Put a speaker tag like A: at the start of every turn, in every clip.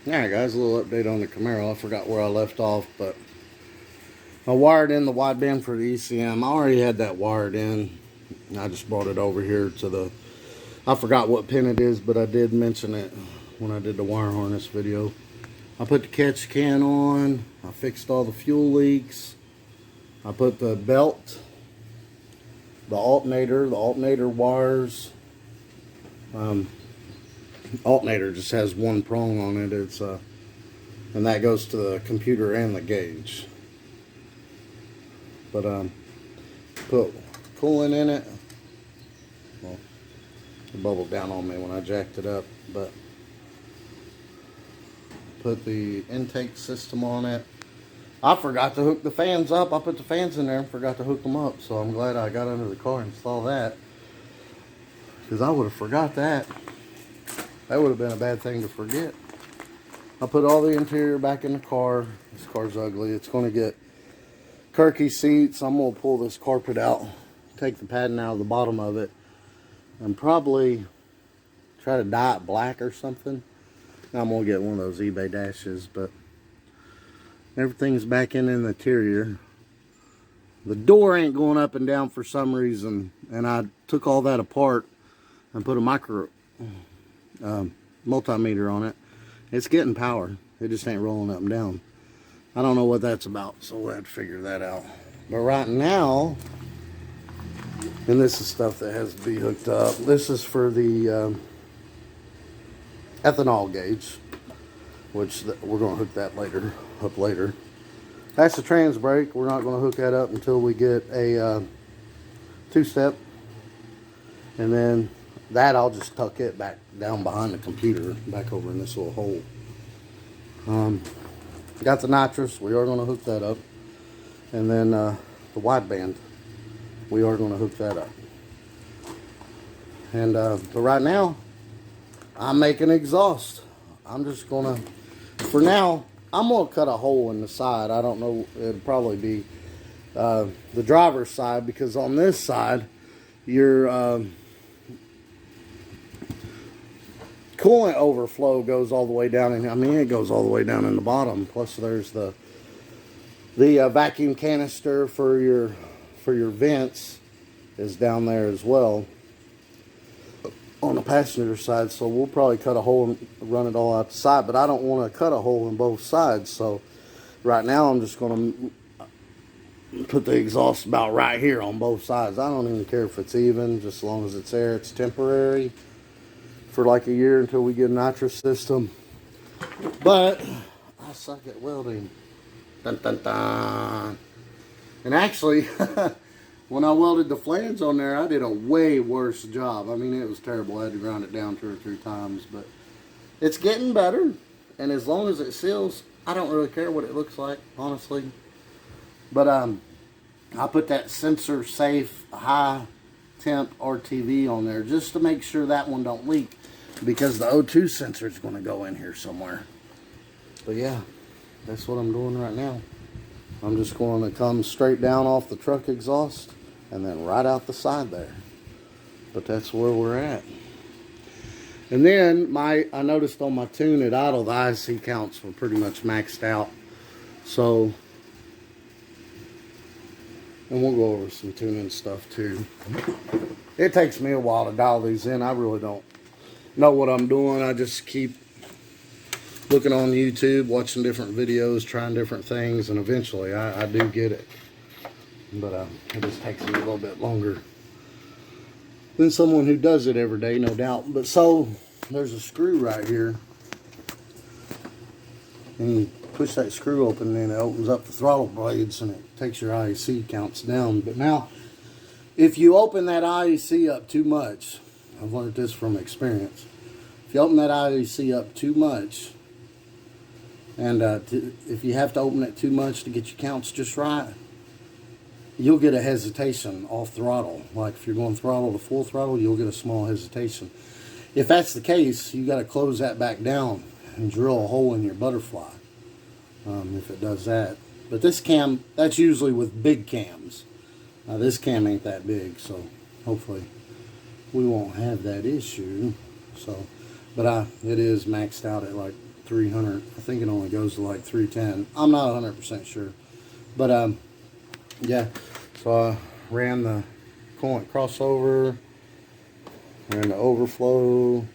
A: Alright guys, a little update on the Camaro. I forgot where I left off, but I wired in the wideband for the ECM. I already had that wired in. I just brought it over here to the... I forgot what pin it is, but I did mention it when I did the wire harness video. I put the catch can on. I fixed all the fuel leaks. I put the belt, the alternator wires. Alternator just has one prong on it. It's and that goes to the computer and the gauge. But put coolant in it. Well, it bubbled down on me when I jacked it up, but put the intake system on it. I forgot to hook the fans up. I put the fans in there and forgot to hook them up, so I'm glad I got under the car and saw that, because I would have forgot that. That would have been a bad thing to forget. I put all the interior back in the car. This car's ugly. It's going to get Kirky seats. I'm going to pull this carpet out, take the padding out of the bottom of it, and probably try to dye it black or something. I'm going to get one of those eBay dashes, but everything's back in the interior. The door ain't going up and down for some reason, and I took all that apart and put a multimeter on it. It's getting power. It just ain't rolling up and down. I don't know what that's about, so we'll have to figure that out. But right now, and this is stuff that has to be hooked up. This is for the ethanol gauge, which we're going to hook that up later. That's the trans brake. We're not going to hook that up until we get a two-step, and then that I'll just tuck it back down behind the computer, back over in this little hole. Got the nitrous. We are going to hook that up, and then the wideband. We are going to hook that up. And but right now, I'm making exhaust. I'm just going to, for now, I'm going to cut a hole in the side. I don't know, it'll probably be the driver's side, because on this side, your coolant overflow goes all the way down in, I mean, it goes all the way down in the bottom. Plus there's the vacuum canister for your vents is down there as well on the passenger side. So we'll probably cut a hole and run it all out the side, but I don't want to cut a hole in both sides. So right now I'm just going to put the exhaust about right here on both sides. I don't even care if it's even, just as long as it's there. It's temporary for like a year until we get a nitrous system. But I suck at welding. Dun, dun, dun. And actually, when I welded the flange on there, I did a way worse job. I mean, it was terrible. I had to grind it down 2 or 3 times, but it's getting better. And as long as it seals, I don't really care what it looks like, honestly. But I put that sensor safe high temp RTV on there just to make sure that one don't leak, because the O2 sensor is going to go in here somewhere. But yeah, that's what I'm doing right now. I'm just going to come straight down off the truck exhaust and then right out the side there. But that's where we're at. And then I noticed on my tune at idle, the IC counts were pretty much maxed out. So, and we'll go over some tuning stuff too. It takes me a while to dial these in. I really don't know what I'm doing. I just keep looking on YouTube, watching different videos, trying different things, and eventually I do get it. But it just takes me a little bit longer than someone who does it every day, no doubt. But so, there's a screw right here. And you push that screw open, and it opens up the throttle blades, and it takes your IEC counts down. But now, if you open that IEC up too much, I've learned this from experience. If you open that IEC up too much, and if you have to open it too much to get your counts just right, you'll get a hesitation off throttle. Like if you're going throttle to full throttle, you'll get a small hesitation. If that's the case, you got to close that back down and drill a hole in your butterfly if it does that. But this cam, that's usually with big cams. This cam ain't that big, so hopefully we won't have that issue. So But it is maxed out at like 300. I think it only goes to like 310. I'm not 100% sure. But yeah, so I ran the coolant crossover, ran the overflow,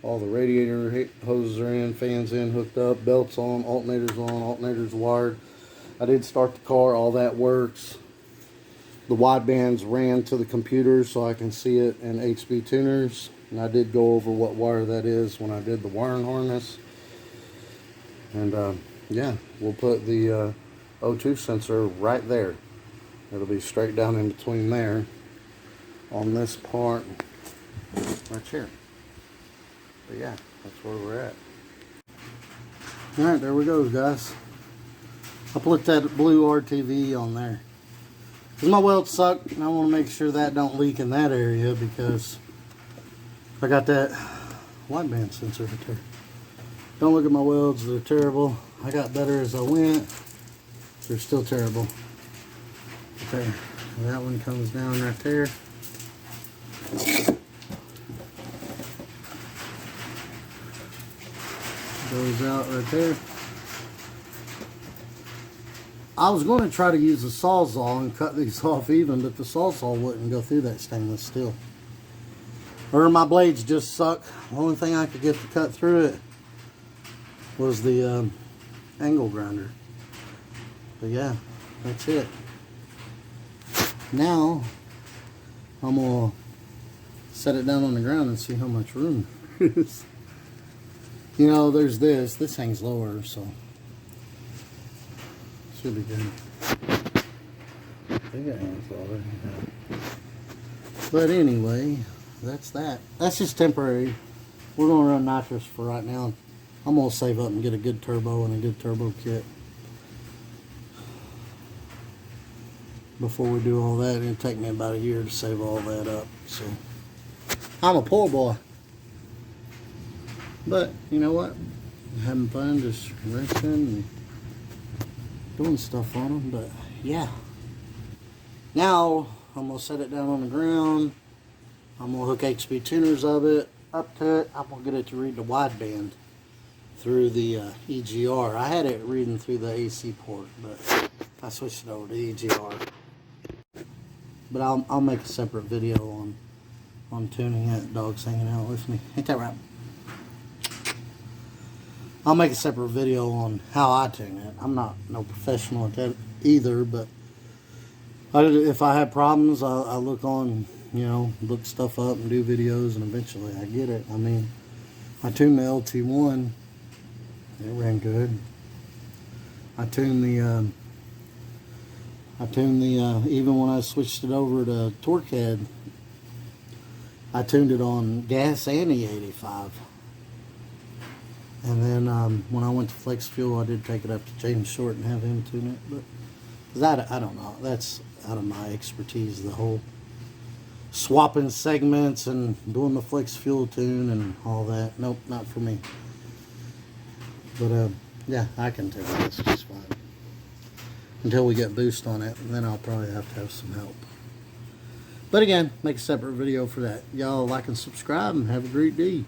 A: all the radiator hoses are in, fans in, hooked up, belts on, alternators wired. I did start the car, all that works. The widebands ran to the computer so I can see it in HB tuners. And I did go over what wire that is when I did the wiring harness. And yeah, we'll put the O2 sensor right there. It'll be straight down in between there on this part right here. But yeah, that's where we're at. Alright, there we go, guys. I'll put that blue RTV on there. Because my welds suck, and I want to make sure that don't leak in that area, because I got that wideband sensor right there. Don't look at my welds, they're terrible. I got better as I went. They're still terrible. Okay, that one comes down right there. Goes out right there. I was going to try to use a sawzall and cut these off even, but the sawzall wouldn't go through that stainless steel. Or my blades just suck. The only thing I could get to cut through it was the angle grinder. But yeah, that's it. Now I'm gonna set it down on the ground and see how much room there is. You know, there's this hangs lower, so should be good. I think it hangs lower. Yeah. But anyway, that's that. That's just temporary. We're gonna run nitrous for right now. I'm gonna save up and get a good turbo and a good turbo kit before we do all that. It'll take me about a year to save all that up. So I'm a poor boy. But you know what? Having fun, just wrenching and doing stuff on them. But yeah. Now I'm gonna set it down on the ground. I'm gonna hook HB tuners of it up to it. I'm gonna get it to read the wideband through the EGR. I had it reading through the AC port, but I switched it over to EGR. But I'll make a separate video on tuning it. Dog's hanging out with me. Ain't that right? I'll make a separate video on how I tune it. I'm not no professional at that either, but if I have problems, I look on, you know, look stuff up and do videos, and eventually I get it. I mean, I tuned the LT1. It ran good. I tuned the even when I switched it over to TorqueHead, I tuned it on gas and E85. And then when I went to Flex Fuel, I did take it up to James Short and have him tune it. But cause I don't know, that's out of my expertise, the whole swapping segments and doing the Flex Fuel tune and all that. Nope, not for me. But yeah, I can tune it. It's just fine until we get boost on it, and then I'll probably have to have some help. But again, make a separate video for that. Y'all like and subscribe, and have a great day.